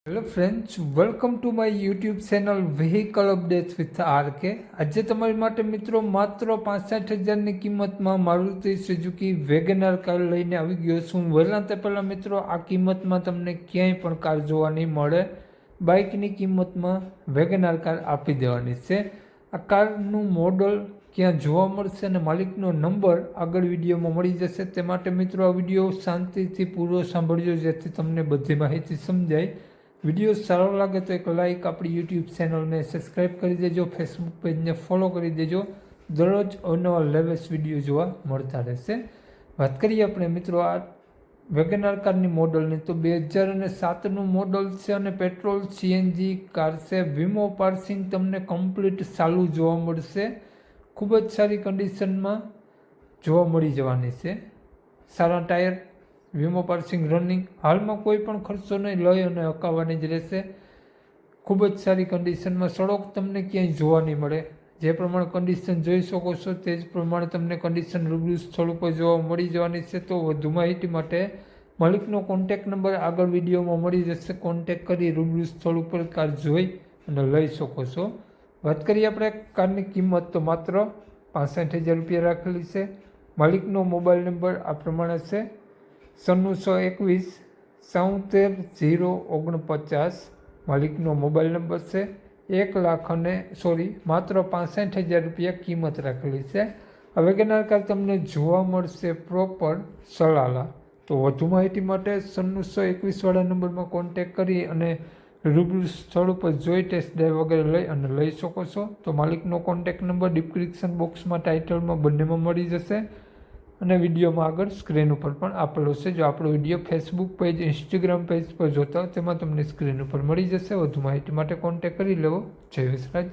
Hello friends, welcome to my YouTube channel vehicle updates with RK. આજે તમારી માટે મિત્રો માત્ર 65,000ની કિંમતમાં મારુતિ સુઝુકી વેગેનાર કાર લઈને આવી ગયો છું. વહેલા તે પહેલાં મિત્રો, આ કિંમતમાં તમને ક્યાંય પણ કાર જોવા નહીં મળે. બાઇકની કિંમતમાં વેગેનાર કાર આપી દેવાની છે. આ કારનું મોડલ ક્યાં જોવા મળશે અને માલિકનો નંબર આગળ વિડીયોમાં મળી જશે. તે માટે મિત્રો આ વિડીયો શાંતિથી પૂરો સાંભળજો, જેથી તમને બધી માહિતી સમજાય. વિડીયો સારો લાગે તો એક લાઇક, આપણી યુટ્યુબ ચેનલને સબસ્ક્રાઈબ કરી દેજો, ફેસબુક પેજને ફોલો કરી દેજો. દરરોજ અવનવા લેટેસ્ટ વિડીયો જોવા મળતા રહેશે. વાત કરીએ આપણે મિત્રો આ વેગેનાર કારની મોડલની, તો 2007નું મોડલ છે અને પેટ્રોલ સીએનજી કાર છે. વીમો પાર્સિંગ તમને કમ્પ્લીટ ચાલુ જોવા મળશે. ખૂબ જ સારી કન્ડિશનમાં જોવા મળી જવાની છે. સારા ટાયર, વીમો પાર્સિંગ રનિંગ, હાલમાં કોઈ પણ ખર્ચો નહીં, લઈ અને હકાવવાની જ રહેશે. ખૂબ જ સારી કન્ડિશનમાં, સડક તમને ક્યાંય જોવા નહીં મળે. જે પ્રમાણે કન્ડિશન જોઈ શકો છો તે જ પ્રમાણે તમને કન્ડિશન રૂબરૂ સ્થળ ઉપર જોવા મળી જવાની છે. તો વધુ માહિતી માટે માલિકનો કોન્ટેક નંબર આગળ વિડીયોમાં મળી જશે. કોન્ટેક કરી રૂબરૂ સ્થળ ઉપર કાર જોઈ અને લઈ શકો છો. વાત કરીએ આપણે કારની કિંમત, તો માત્ર 65,000 રૂપિયા રાખેલી છે. માલિકનો મોબાઈલ નંબર આ પ્રમાણે છે: 9621 77 માલિકનો મોબાઈલ નંબર છે. 1 લાખ માત્ર 65,000 રૂપિયા કિંમત રાખેલી છે. આ વેગેનાર કાર તમને જોવા મળશે પ્રોપર સલાલા. તો વધુ માહિતી માટે 9621 વાળા નંબરમાં કોન્ટેક કરી અને રૂબરૂ સ્થળ ઉપર જોઈ ટેસ્ટ ડ્રાઈવ વગેરે લઈ અને લઈ શકો છો. તો માલિકનો કોન્ટેક નંબર ડિસ્ક્રિપ્શન બોક્સમાં, ટાઇટલમાં બંનેમાં મળી જશે અને વિડીયોમાં આગળ સ્ક્રીન ઉપર પણ આપેલો છે. જો આપણો video Facebook page, Instagram page પર જોતા હોય તેમાં તમને સ્ક્રીન ઉપર મળી જશે. વધુ માહિતી માટે કોન્ટેક કરી લેવો. જય વિશ્રાજ.